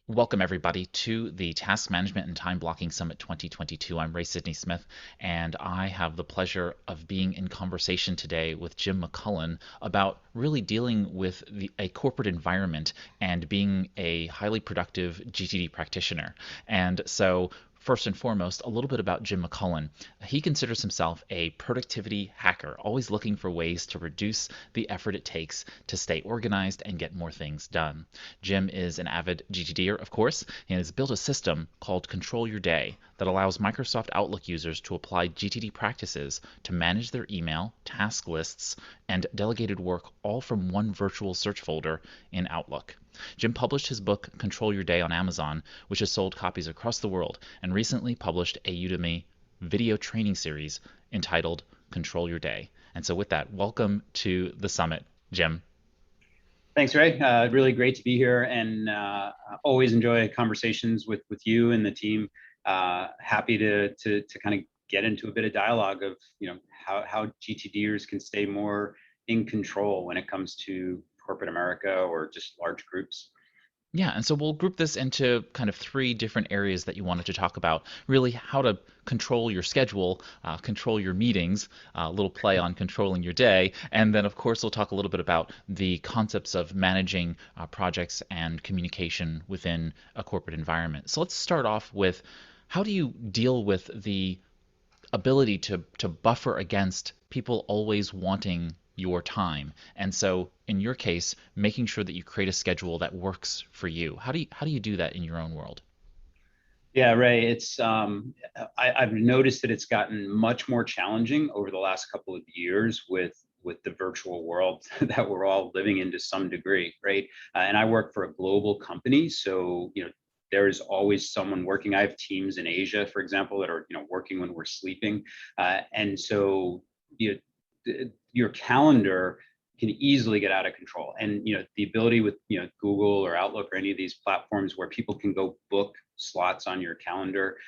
Welcome, everybody, to the Task Management and Time Blocking Summit 2022. I'm Sidney-Smith, and I have the pleasure of being in conversation today with Jim McCullen about really dealing with a corporate environment and being a highly productive GTD practitioner. And so, first and foremost, a little bit about Jim McCullen. He considers himself a productivity hacker, always looking for ways to reduce the effort it takes to stay organized and get more things done. Jim is an avid GTDer, of course, and has built a system called Control Your Day that allows Microsoft Outlook users to apply GTD practices to manage their email, task lists, and delegated work all from one virtual search folder in Outlook. Jim published his book Control Your Day on Amazon, which has sold copies across the world, and recently published a Udemy video training series entitled Control Your Day. And so with that, welcome to the summit, Jim. Thanks, Ray. Really great to be here, and always enjoy conversations with you and the team. Happy to kind of get into a bit of dialogue of how GTDers can stay more in control when it comes to corporate America or just large groups. Yeah, and so we'll group this into kind of three different areas that you wanted to talk about. Really, how to control your schedule, control your meetings, a little play on controlling your day, and then, of course, we'll talk a little bit about the concepts of managing projects and communication within a corporate environment. So let's start off with how do you deal with the ability to buffer against people always wanting your time. And so in your case, making sure that you create a schedule that works for you. How do you do that in your own world? Yeah, Ray, I've noticed that it's gotten much more challenging over the last couple of years with the virtual world that we're all living in to some degree, right? And I work for a global company, so there's always someone working. I have teams in Asia, for example, that are working when we're sleeping, and so you your calendar can easily get out of control. And the ability with Google or Outlook or any of these platforms where people can go book slots on your calendar,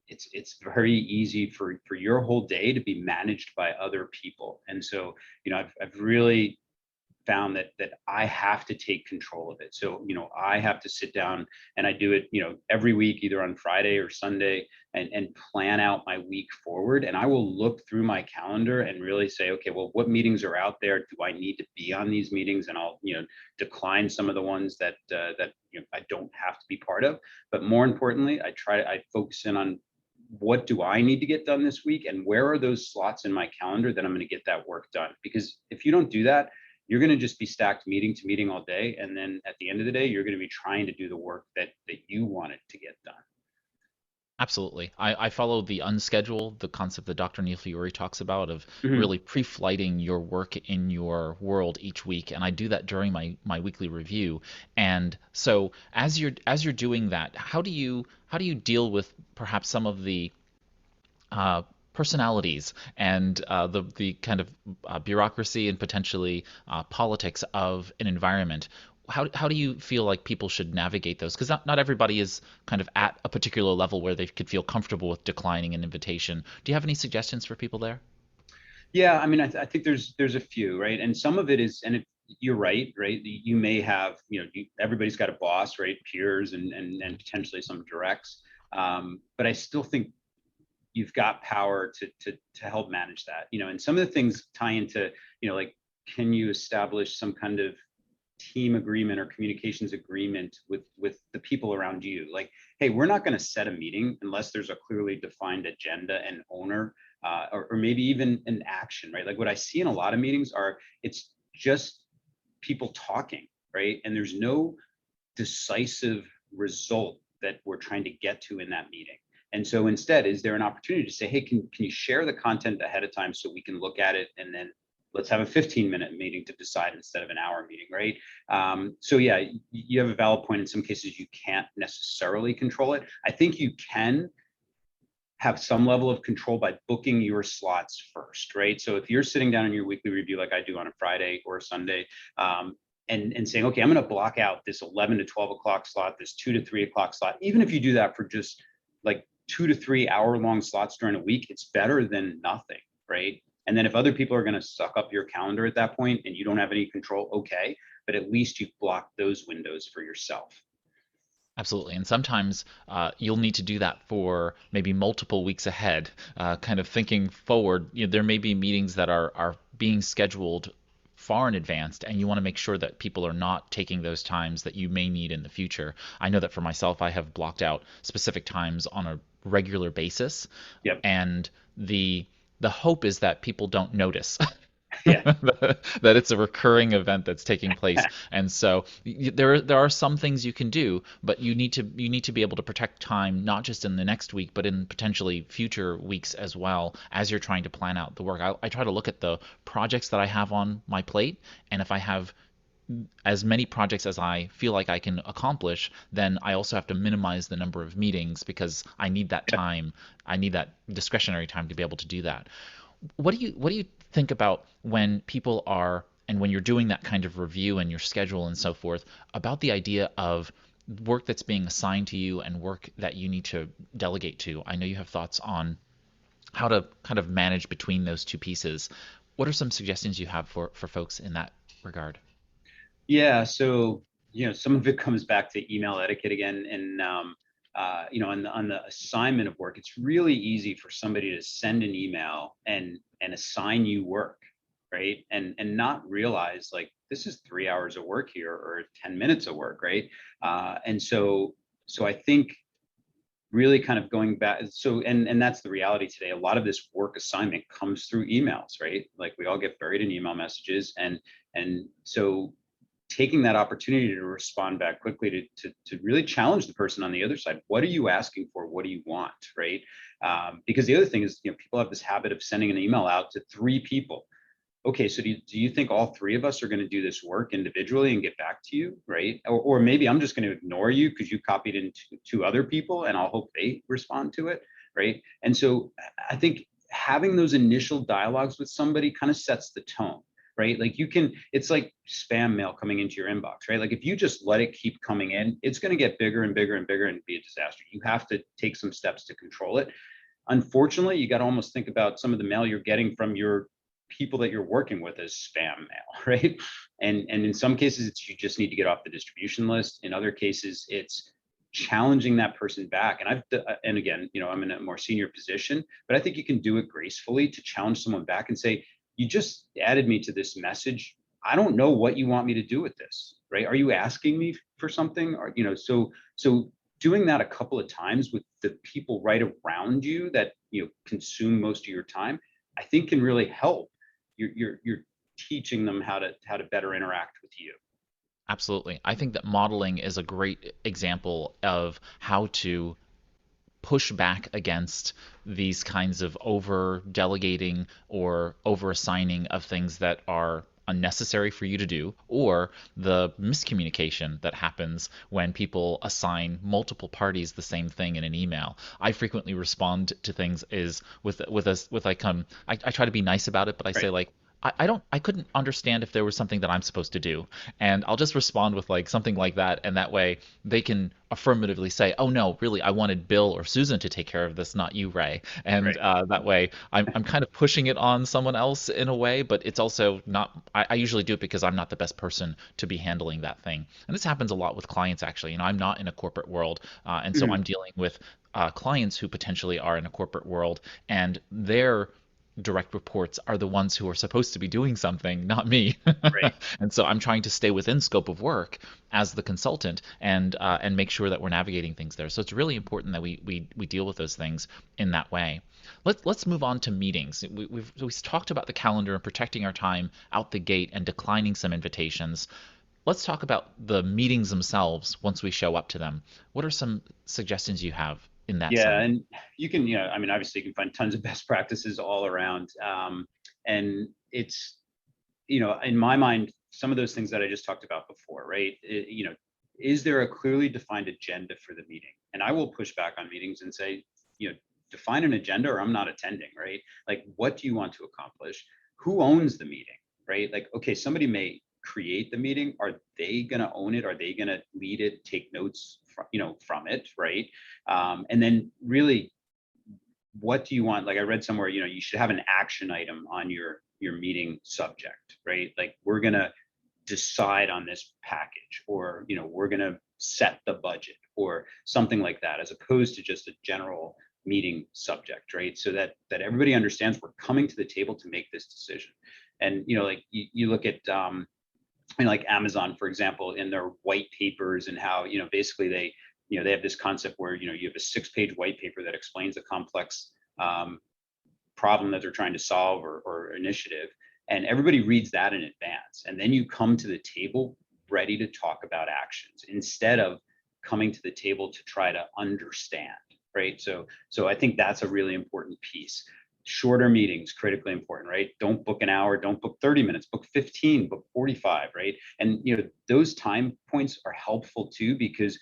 it's very easy for your whole day to be managed by other people. And so I've really found that I have to take control of it. So, I have to sit down, and I do it, every week, either on Friday or Sunday, and plan out my week forward. And I will look through my calendar and really say, okay, well, what meetings are out there? Do I need to be on these meetings? And I'll, decline some of the ones that I don't have to be part of. But more importantly, I focus in on what do I need to get done this week, and where are those slots in my calendar that I'm going to get that work done? Because if you don't do that, you're going to just be stacked meeting to meeting all day. And then at the end of the day, you're going to be trying to do the work that you wanted to get done. Absolutely. I follow the unscheduled, the concept that Dr. Neil Fiore talks about of Mhm. really pre-flighting your work in your world each week, and I do that during my weekly review. And so as you're doing that, how do you deal with perhaps some of the uh, personalities and the kind of bureaucracy and potentially politics of an environment? How do you feel like people should navigate those? Because not everybody is kind of at a particular level where they could feel comfortable with declining an invitation. Do you have any suggestions for people there? Yeah, I mean, I think there's a few, right? And some of it is, you're right, right? You may have, everybody's got a boss, right? Peers and potentially some directs. But I still think you've got power to help manage that, and some of the things tie into, like, can you establish some kind of team agreement or communications agreement with the people around you? Like, hey, we're not going to set a meeting unless there's a clearly defined agenda and owner, or maybe even an action, right? Like what I see in a lot of meetings are, it's just people talking, right? And there's no decisive result that we're trying to get to in that meeting. And so instead, is there an opportunity to say, hey, can you share the content ahead of time so we can look at it, and then let's have a 15-minute meeting to decide instead of an hour meeting, right? So yeah, you have a valid point. In some cases, you can't necessarily control it. I think you can have some level of control by booking your slots first, right? So if you're sitting down in your weekly review, like I do on a Friday or a Sunday, and saying, okay, I'm going to block out this 11 to 12 o'clock slot, this 2 to 3 o'clock slot. Even if you do that for just like 2 to 3 hour long slots during a week, it's better than nothing, right? And then if other people are going to suck up your calendar at that point and you don't have any control, okay, but at least you've blocked those windows for yourself. Absolutely. And sometimes you'll need to do that for maybe multiple weeks ahead, kind of thinking forward. There may be meetings that are being scheduled far in advance, and you want to make sure that people are not taking those times that you may need in the future. I know that for myself, I have blocked out specific times on a regular basis, Yep. and the hope is that people don't notice Yeah. that it's a recurring event that's taking place. And so there are some things you can do, but you need to be able to protect time not just in the next week, but in potentially future weeks as well as you're trying to plan out the work. I try to look at the projects that I have on my plate, and if I have as many projects as I feel like I can accomplish, then I also have to minimize the number of meetings because I need that Yep. time. I need that discretionary time to be able to do that. What do you think about when people are and when you're doing that kind of review and your schedule and so forth about the idea of work that's being assigned to you and work that you need to delegate to? I know you have thoughts on how to kind of manage between those two pieces. What are some suggestions you have for folks in that regard? Yeah. So, some of it comes back to email etiquette again. And, on the assignment of work, it's really easy for somebody to send an email and assign you work, right? And not realize like this is 3 hours of work here or 10 minutes of work, right? And so I think really kind of going back, and that's the reality today. A lot of this work assignment comes through emails, right? Like we all get buried in email messages, and so taking that opportunity to respond back quickly to really challenge the person on the other side. What are you asking for? What do you want? Right? Because the other thing is, people have this habit of sending an email out to three people. Okay, so do you think all three of us are going to do this work individually and get back to you, right? Or maybe I'm just going to ignore you because you copied in two other people and I'll hope they respond to it, right? And so I think having those initial dialogues with somebody kind of sets the tone, right? Like it's like spam mail coming into your inbox, right? Like if you just let it keep coming in, it's going to get bigger and bigger and bigger and be a disaster. You have to take some steps to control it. Unfortunately, you got to almost think about some of the mail you're getting from your people that you're working with as spam mail, right? And in some cases, it's you just need to get off the distribution list. In other cases, it's challenging that person back. And again, I'm in a more senior position, but I think you can do it gracefully to challenge someone back and say, you just added me to this message. I don't know what you want me to do with this, right? Are you asking me for something? Or, so doing that a couple of times with the people right around you that consume most of your time, I think can really help. You're teaching them how to better interact with you. Absolutely. I think that modeling is a great example of how to push back against these kinds of over delegating or over assigning of things that are unnecessary for you to do, or the miscommunication that happens when people assign multiple parties the same thing in an email. I frequently respond to things is with like I try to be nice about it, but I say Right. like I couldn't understand if there was something that I'm supposed to do. And I'll just respond with like something like that. And that way they can affirmatively say, oh no, really, I wanted Bill or Susan to take care of this, not you, Ray. And Right. that way I'm kind of pushing it on someone else in a way, but it's also not, I usually do it because I'm not the best person to be handling that thing. And this happens a lot with clients, actually. I'm not in a corporate world. And so Mhm. I'm dealing with clients who potentially are in a corporate world, and their direct reports are the ones who are supposed to be doing something, not me. Right. And so I'm trying to stay within scope of work as the consultant and make sure that we're navigating things there. So it's really important that we deal with those things in that way. Let's move on to meetings. We've talked about the calendar and protecting our time out the gate and declining some invitations. Let's talk about the meetings themselves once we show up to them. What are some suggestions you have in that Yeah, setting? and you can, I mean, obviously, you can find tons of best practices all around, and it's, in my mind, some of those things that I just talked about before, right? Is there a clearly defined agenda for the meeting? And I will push back on meetings and say, define an agenda or I'm not attending, right? Like, what do you want to accomplish? Who owns the meeting, right? Like, okay, somebody may create the meeting. Are they going to own it? Are they going to lead it, take notes from it, right? And then really, what do you want? Like I read somewhere, you should have an action item on your meeting subject, right? Like we're gonna decide on this package, or we're gonna set the budget or something like that, as opposed to just a general meeting subject, right? So that everybody understands we're coming to the table to make this decision. And like you look at like Amazon, for example, in their white papers, and how basically they have this concept where you have a 6-page white paper that explains a complex problem that they're trying to solve, or initiative, and everybody reads that in advance, and then you come to the table ready to talk about actions instead of coming to the table to try to understand, right? So I think that's a really important piece. Shorter meetings, critically important, right? Don't book an hour, don't book 30 minutes, book 15, book 45, right? And those time points are helpful too, because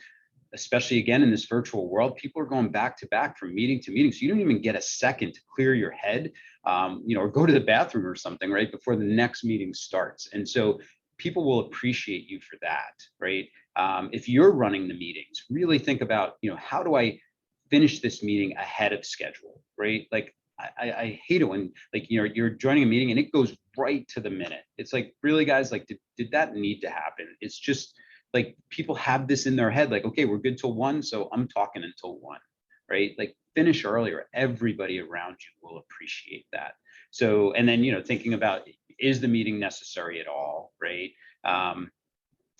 especially again in this virtual world, people are going back to back from meeting to meeting, so you don't even get a second to clear your head, or go to the bathroom or something, right, before the next meeting starts. And so people will appreciate you for that, right? If you're running the meetings, really think about, how do I finish this meeting ahead of schedule, right? Like I hate it when, like, you're joining a meeting and it goes right to the minute. It's like, really, guys, like, did that need to happen? It's just like, people have this in their head, like, okay, we're good till 1, so I'm talking until 1, right? Like, finish earlier. Everybody around you will appreciate that. So, and then, thinking about, is the meeting necessary at all, right?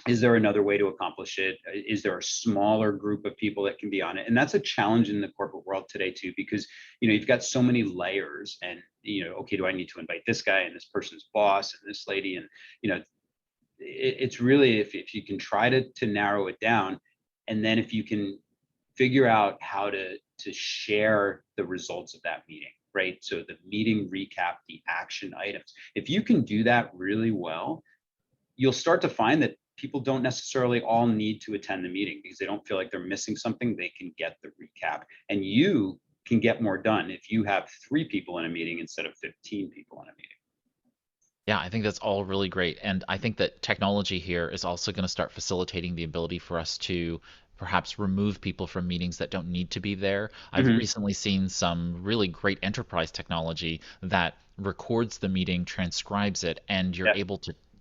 Is there another way to accomplish it? Is there a smaller group of people that can be on it? And that's a challenge in the corporate world today too, because you've got so many layers, and okay, do I need to invite this guy and this person's boss and this lady? And it's really, if you can try to narrow it down, and then if you can figure out how to share the results of that meeting, right? So the meeting recap, the action items, if you can do that really well, you'll start to find that people don't necessarily all need to attend the meeting because they don't feel like they're missing something. They can get the recap, and you can get more done if you have 3 people in a meeting instead of 15 people in a meeting. Yeah, I think that's all really great. And I think that technology here is also going to start facilitating the ability for us to perhaps remove people from meetings that don't need to be there. I've Mhm. recently seen some really great enterprise technology that records the meeting, transcribes it, and Yeah,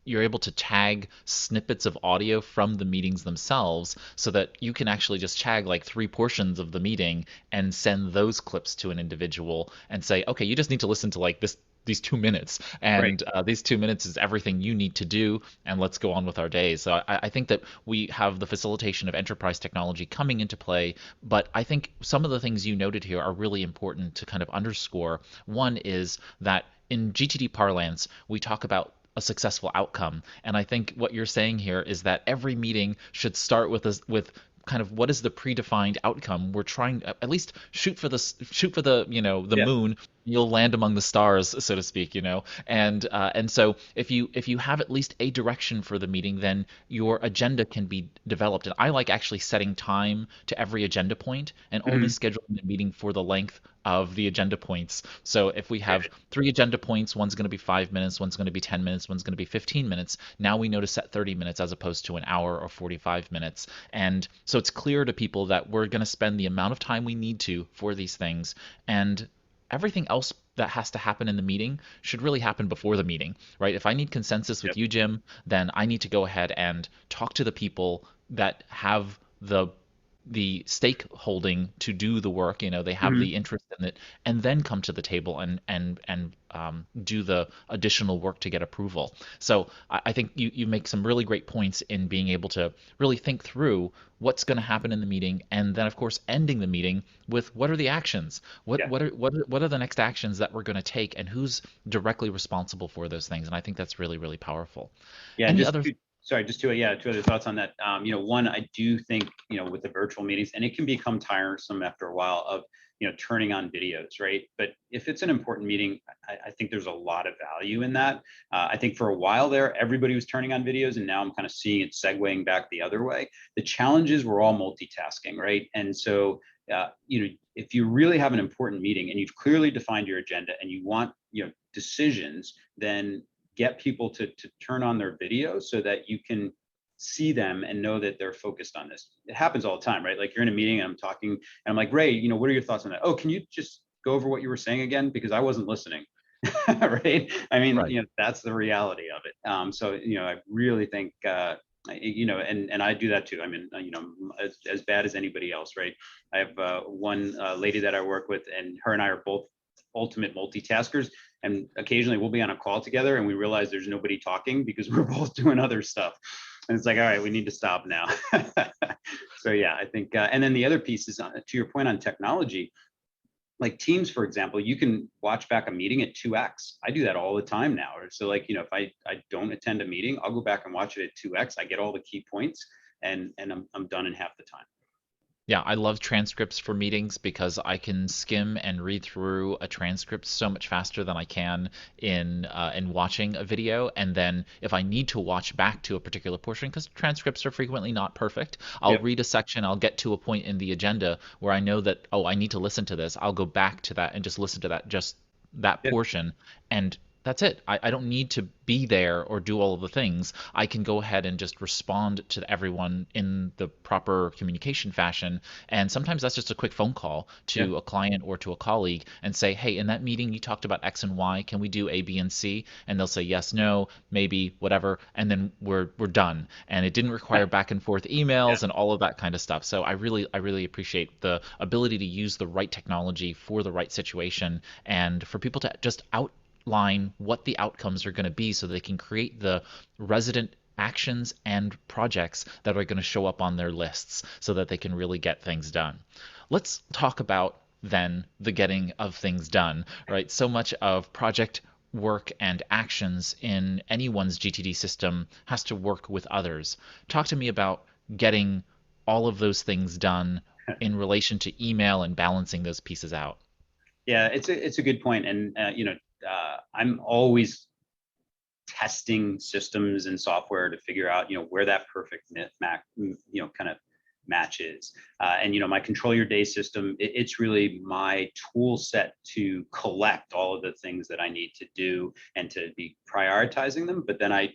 you're able to tag snippets of audio from the meetings themselves so that you can actually just tag like 3 portions of the meeting and send those clips to an individual and say, okay, you just need to listen to like these 2 minutes, right. and these 2 minutes is everything you need to do, and let's go on with our day. So I think that we have the facilitation of enterprise technology coming into play, but I think some of the things you noted here are really important to kind of underscore. One is that in GTD parlance, we talk about a successful outcome, and I think what you're saying here is that every meeting should start with kind of what is the predefined outcome. We're trying at least shoot for the the Yeah. moon, you'll land among the stars, so to speak, and so if you have at least a direction for the meeting, then your agenda can be developed. And I like actually setting time to every agenda point and only Mhm. scheduling the meeting for the length of the agenda points. So if we Yeah. have 3 agenda points, one's going to be 5 minutes, one's going to be 10 minutes, one's going to be 15 minutes. Now we know to set 30 minutes as opposed to an hour or 45 minutes. And so it's clear to people that we're going to spend the amount of time we need to for these things. And everything else that has to happen in the meeting should really happen before the meeting, right? If I need consensus with Yep. you, Jim, then I need to go ahead and talk to the people that have the stake holding to do the work. They have Mhm. the interest in it, and then come to the table and do the additional work to get approval. So I think you make some really great points in being able to really think through what's going to happen in the meeting, and then of course ending the meeting with what are the actions, Yeah. what are the next actions that we're going to take, and who's directly responsible for those things. And I think that's really, really powerful. Yeah, and Any just other? sorry, just yeah, 2 other thoughts on that. One, I do think, with the virtual meetings, and it can become tiresome after a while of, turning on videos, right? But if it's an important meeting, I think there's a lot of value in that. I think for a while there, everybody was turning on videos, and now I'm kind of seeing it segueing back the other way. The challenge is we're all multitasking, right? And so, if you really have an important meeting and you've clearly defined your agenda and you want, decisions, then get people to turn on their video so that you can see them and know that they're focused on this. It happens all the time, right? Like, you're in a meeting and I'm talking and I'm like, Ray, what are your thoughts on that? Oh, can you just go over what you were saying again? Because I wasn't listening. Right. I mean, Right. that's the reality of it. So, I really think, and I do that too. I mean, as bad as anybody else, right? I have one lady that I work with, and her and I are both ultimate multitaskers. And occasionally we'll be on a call together and we realize there's nobody talking because we're both doing other stuff. And it's like, all right, we need to stop now. So yeah, I think, and then the other piece is to your point on technology, like Teams, for example, you can watch back a meeting at 2x. I do that all the time now. So like, if I don't attend a meeting, I'll go back and watch it at 2x. I get all the key points and I'm done in half the time. Yeah, I love transcripts for meetings because I can skim and read through a transcript so much faster than I can in watching a video. And then if I need to watch back to a particular portion, because transcripts are frequently not perfect, I'll Yep. read a section, I'll get to a point in the agenda where I know that, oh, I need to listen to this. I'll go back to that and just listen to that, just that Yep. portion. And that's it. I don't need to be there or do all of the things. I can go ahead and just respond to everyone in the proper communication fashion. And sometimes that's just a quick phone call Yeah. to a client or to a colleague and say, hey, in that meeting you talked about X and Y. Can we do A, B, and C? And they'll say yes, no, maybe, whatever, and then we're done. And it didn't require back and forth Yeah. emails and all of that kind of stuff. So I really appreciate the ability to use the right technology for the right situation and for people to just outline what the outcomes are going to be so they can create the resident actions and projects that are going to show up on their lists so that they can really get things done. Let's talk about then the getting of things done, right? So much of project work and actions in anyone's GTD system has to work with others. Talk to me about getting all of those things done in relation to email and balancing those pieces out. Yeah, it's a good point. And I'm always testing systems and software to figure out, where that perfect kind of matches. And my control your day system, it's really my tool set to collect all of the things that I need to do and to be prioritizing them. But then I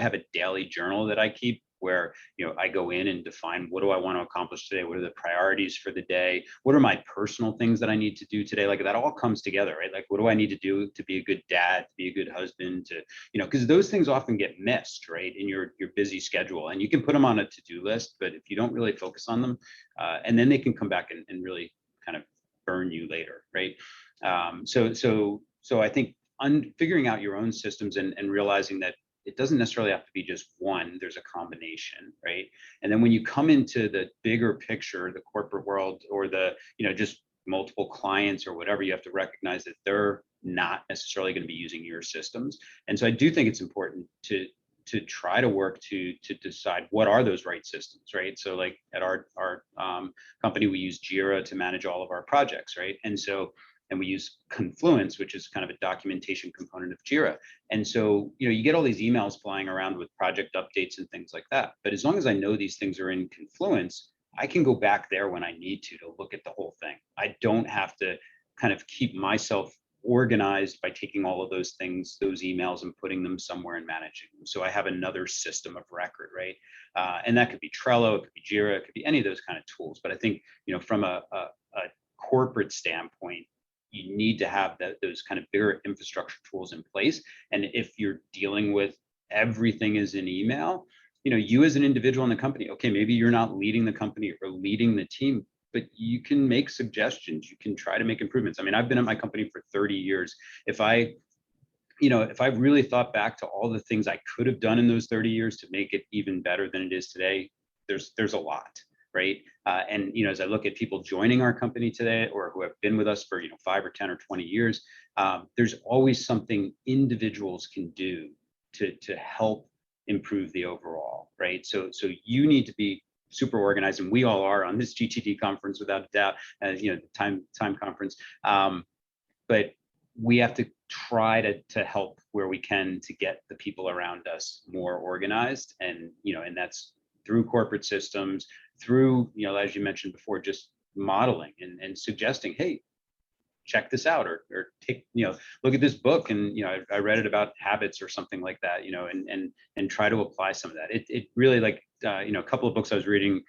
have a daily journal that I keep where I go in and define, what do I want to accomplish today, what are the priorities for the day, what are my personal things that I need to do today. Like that all comes together, right? Like, what do I need to do to be a good dad, to be a good husband, to because those things often get missed, right, in your busy schedule. And you can put them on a to-do list, but if you don't really focus on them, and then they can come back and really kind of burn you later, right? So I think figuring out your own systems and realizing that it doesn't necessarily have to be just one, there's a combination, right? And then when you come into the bigger picture, the corporate world, or the just multiple clients or whatever, you have to recognize that they're not necessarily going to be using your systems. And so I do think it's important to try to work to decide what are those right systems, right? So like at our company, we use Jira to manage all of our projects, right? And we use Confluence, which is kind of a documentation component of Jira. And so, you get all these emails flying around with project updates and things like that. But as long as I know these things are in Confluence, I can go back there when I need to look at the whole thing. I don't have to kind of keep myself organized by taking all of those things, those emails, and putting them somewhere and managing them. So I have another system of record, right? And that could be Trello, it could be Jira, it could be any of those kind of tools. But I think, from a corporate standpoint, you need to have those kind of bigger infrastructure tools in place. And if you're dealing with everything is in email, you as an individual in the company, okay, maybe you're not leading the company or leading the team, but you can make suggestions. You can try to make improvements. I mean, I've been at my company for 30 years. If I really thought back to all the things I could have done in those 30 years to make it even better than it is today, there's a lot, right? And as I look at people joining our company today or who have been with us for 5 or 10 or 20 years, there's always something individuals can do to help improve the overall, right? So you need to be super organized, and we all are on this GTD conference without a doubt, the time conference. But we have to try to help where we can to get the people around us more organized, and that's through corporate systems, through as you mentioned before, just modeling and suggesting, hey, check this out, or take look at this book, and I read it about habits or something like that, and try to apply some of that. It really, like a couple of books I was reading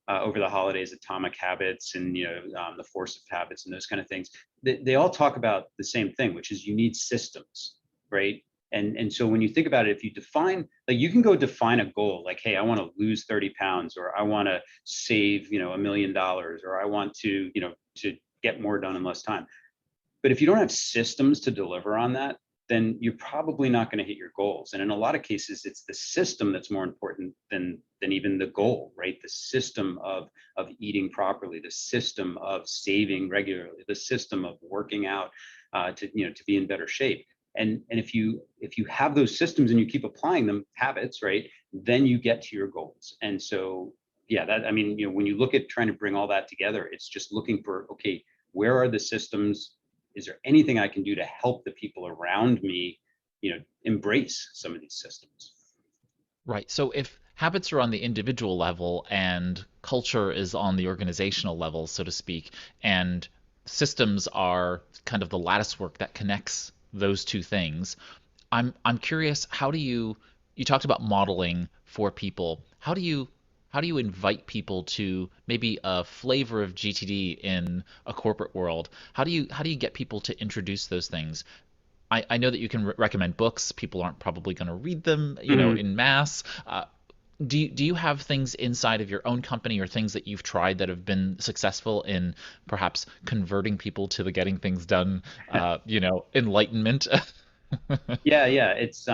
over the holidays, Atomic Habits and The Force of Habits and those kind of things. They all talk about the same thing, which is you need systems, right? And so when you think about it, if you define, like, you can go define a goal, like, hey, I want to lose 30 pounds, or I want to save, $1 million, or I want to, to get more done in less time. But if you don't have systems to deliver on that, then you're probably not going to hit your goals. And in a lot of cases, it's the system that's more important than even the goal, right? The system of eating properly, the system of saving regularly, the system of working out to be in better shape. And if you have those systems and you keep applying them, habits, right, then you get to your goals. And so, yeah, that, I mean, when you look at trying to bring all that together, it's just looking for, okay, where are the systems? Is there anything I can do to help the people around me, embrace some of these systems? Right. So if habits are on the individual level and culture is on the organizational level, so to speak, and systems are kind of the lattice work that connects those two things, I'm curious, how do you talked about modeling for people. How do you invite people to maybe a flavor of GTD in a corporate world? How do you get people to introduce those things? I know that you can recommend books. People aren't probably going to read them, Mhm. in mass. Do you have things inside of your own company or things that you've tried that have been successful in perhaps converting people to the getting things done, enlightenment? Yeah. It's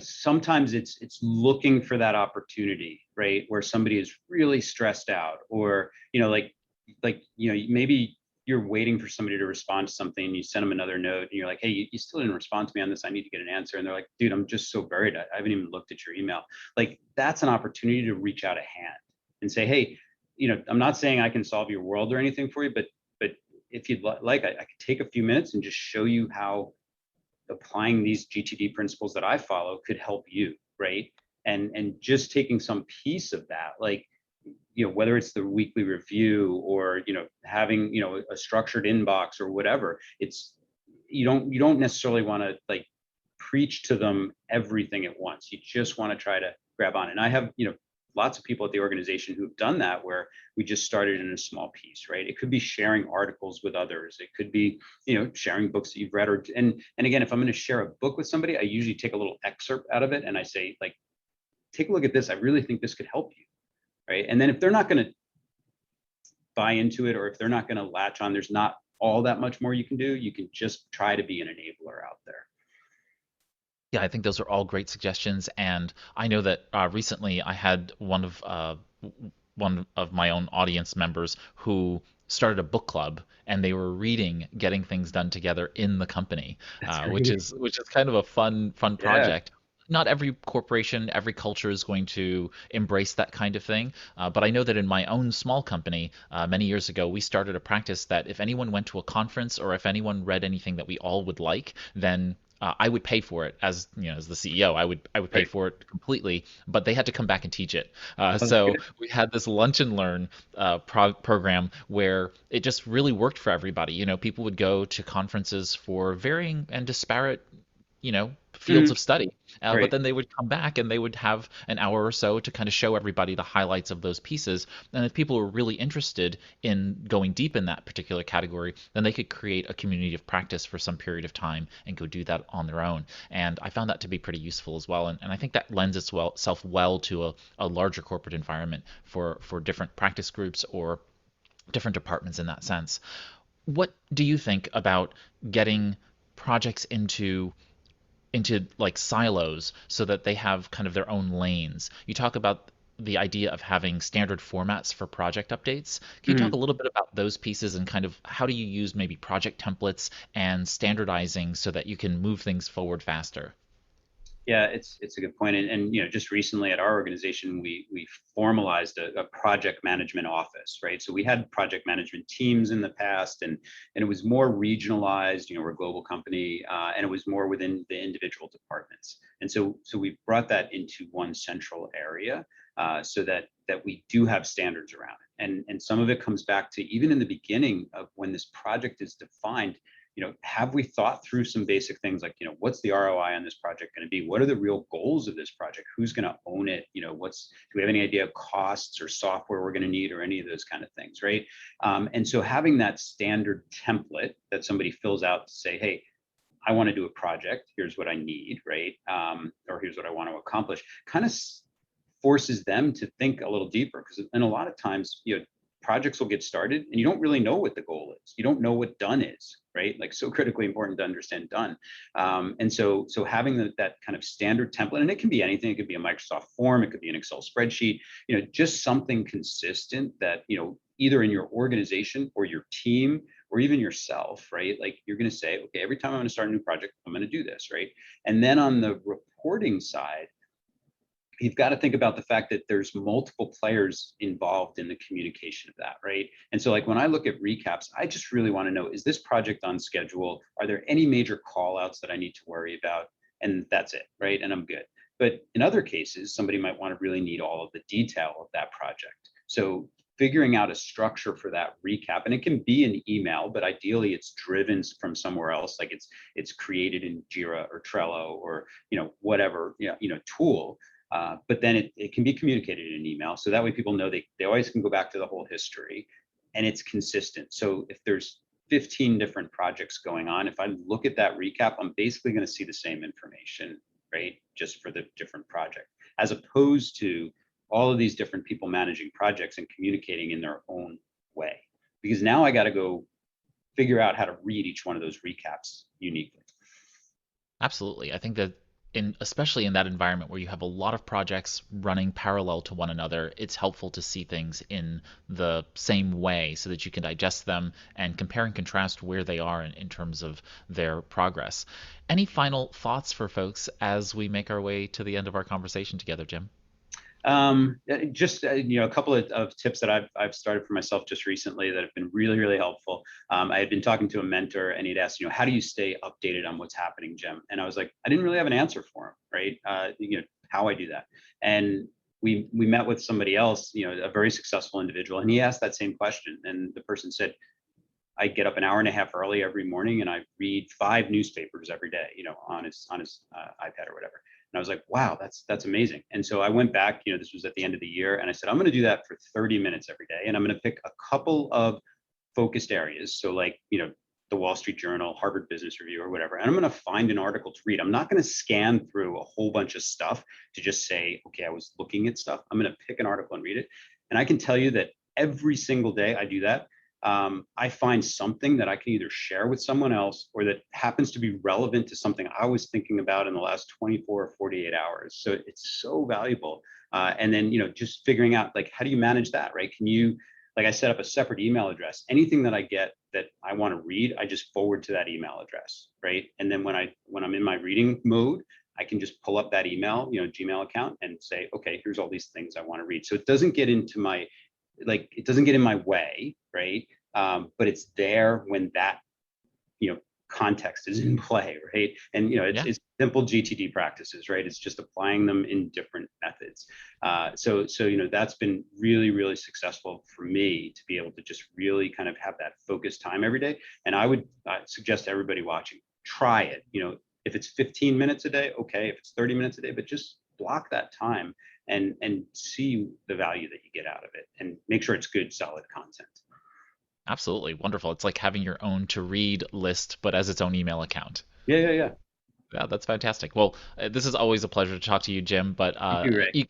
sometimes it's looking for that opportunity, right? Where somebody is really stressed out, or maybe you're waiting for somebody to respond to something, and you send them another note, and you're like, hey, you still didn't respond to me on this. I need to get an answer. And they're like, dude, I'm just so buried. I haven't even looked at your email. Like, that's an opportunity to reach out a hand and say, hey, I'm not saying I can solve your world or anything for you, but if you'd like, I could take a few minutes and just show you how applying these GTD principles that I follow could help you, right? And just taking some piece of that, like, whether it's the weekly review, or having a structured inbox or whatever. It's, you don't necessarily want to, like, preach to them everything at once. You just want to try to grab on. And I have lots of people at the organization who've done that, where we just started in a small piece, right? It could be sharing articles with others. It could be sharing books that you've read, or and again, if I'm going to share a book with somebody, I usually take a little excerpt out of it and I say, like, take a look at this. I really think this could help you, right? And then if they're not going to buy into it, or if they're not going to latch on, there's not all that much more you can do. You can just try to be an enabler out there. Yeah, I think those are all great suggestions, and I know that recently I had one of my own audience members who started a book club, and they were reading Getting Things Done together in the company, That's which great. is kind of a fun Yeah. project. Not every corporation, every culture is going to embrace that kind of thing, but I know that in my own small company, many years ago, we started a practice that if anyone went to a conference or if anyone read anything that we all would like, then I would pay for it as as the CEO. I would pay Right. for it completely, but they had to come back and teach it. Oh, that's So good. we had this lunch and learn program where it just really worked for everybody. People would go to conferences for varying and disparate fields Mhm. of study. But Right. then they would come back and they would have an hour or so to kind of show everybody the highlights of those pieces. And if people were really interested in going deep in that particular category, then they could create a community of practice for some period of time and go do that on their own. And I found that to be pretty useful as well. And I think that lends itself well to a larger corporate environment for different practice groups or different departments in that sense. What do you think about getting projects into like silos so that they have kind of their own lanes? You talk about the idea of having standard formats for project updates. Can you talk a Mhm. little bit about those pieces and kind of how do you use maybe project templates and standardizing so that you can move things forward faster? Yeah, it's a good point. And just recently at our organization, we formalized a project management office, right? So we had project management teams in the past, and it was more regionalized. We're a global company, and it was more within the individual departments. And so we brought that into one central area, so that we do have standards around it. And some of it comes back to, even in the beginning of when this project is defined, have we thought through some basic things, like, what's the ROI on this project going to be? What are the real goals of this project? Who's going to own it? Do we have any idea of costs or software we're going to need, or any of those kind of things, right? And so having that standard template that somebody fills out to say, hey, I want to do a project. Here's what I need, right? Or here's what I want to accomplish. Kind of forces them to think a little deeper, because and a lot of times, projects will get started and you don't really know what the goal is. You don't know what done is, right? Like, so critically important to understand done. And so having that kind of standard template, and it can be anything. It could be a Microsoft form, it could be an Excel spreadsheet, just something consistent that, either in your organization or your team or even yourself, right? Like, you're going to say, okay, every time I'm going to start a new project, I'm going to do this, right? And then on the reporting side, you've got to think about the fact that there's multiple players involved in the communication of that, right? And so, like, when I look at recaps, I just really want to know, is this project on schedule? Are there any major call outs that I need to worry about? And that's it, right? And I'm good. But in other cases, somebody might want to really need all of the detail of that project. So figuring out a structure for that recap, and it can be an email, but ideally it's driven from somewhere else, like it's created in Jira or Trello or whatever tool. But then it can be communicated in an email. So that way people know they always can go back to the whole history, and it's consistent. So if there's 15 different projects going on, if I look at that recap, I'm basically going to see the same information, right? Just for the different project, as opposed to all of these different people managing projects and communicating in their own way. Because now I got to go figure out how to read each one of those recaps uniquely. Absolutely. I think that especially in that environment where you have a lot of projects running parallel to one another, it's helpful to see things in the same way so that you can digest them and compare and contrast where they are in terms of their progress. Any final thoughts for folks as we make our way to the end of our conversation together, Jim? Just a couple of tips that I've started for myself just recently that have been really, really helpful. I had been talking to a mentor, and he'd asked, how do you stay updated on what's happening, Jim? And I was like, I didn't really have an answer for him, right? How I do that. And we met with somebody else, a very successful individual, and he asked that same question, and the person said, I get up an hour and a half early every morning and I read 5 newspapers every day, on his iPad or whatever. And I was like, wow, that's amazing. And so I went back, this was at the end of the year, and I said, I'm going to do that for 30 minutes every day. And I'm going to pick a couple of focused areas. So, like, the Wall Street Journal, Harvard Business Review, or whatever. And I'm going to find an article to read. I'm not going to scan through a whole bunch of stuff to just say, okay, I was looking at stuff. I'm going to pick an article and read it. And I can tell you that every single day I do that, I find something that I can either share with someone else or that happens to be relevant to something I was thinking about in the last 24 or 48 hours. So it's so valuable. And then, just figuring out, like, how do you manage that, right? Can you, like, I set up a separate email address. Anything that I get that I want to read, I just forward to that email address, right? And then when I'm in my reading mode, I can just pull up that email, Gmail account, and say, okay, here's all these things I want to read. So it doesn't get into my, it doesn't get in my way, right? But it's there when that, context is in play, right? And, it's simple GTD practices, right? It's just applying them in different methods. So that's been really, really successful for me to be able to just really kind of have that focused time every day. And I would suggest to everybody watching, try it. If it's 15 minutes a day, okay. If it's 30 minutes a day, but just block that time and see the value that you get out of it, and make sure it's good, solid content. Absolutely. Wonderful. It's like having your own to read list, but as its own email account. Yeah. Yeah, that's fantastic. Well, this is always a pleasure to talk to you, Jim, but Thank you, Ray.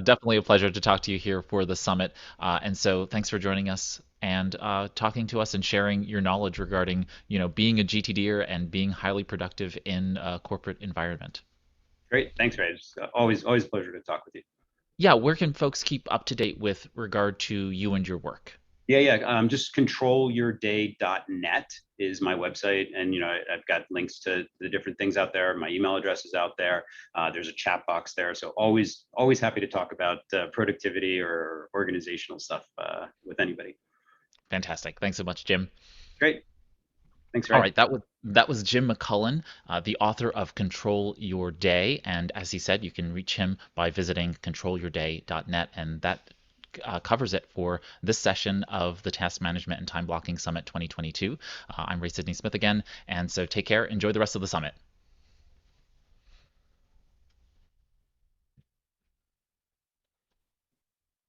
definitely a pleasure to talk to you here for the summit. And so thanks for joining us and talking to us and sharing your knowledge regarding, being a GTDer and being highly productive in a corporate environment. Great. Thanks, Ray. It's always a pleasure to talk with you. Yeah, where can folks keep up to date with regard to you and your work? Yeah. Just controlyourday.net is my website. And, I've got links to the different things out there. My email address is out there. There's a chat box there. So always happy to talk about productivity or organizational stuff with anybody. Fantastic. Thanks so much, Jim. Great. Thanks, All Ray. right, that was Jim McCullen, the author of Control Your Day, and as he said, you can reach him by visiting controlyourday.net, and that covers it for this session of the Task Management and Time Blocking Summit 2022. I'm Ray Sidney-Smith again, and so take care. Enjoy the rest of the summit.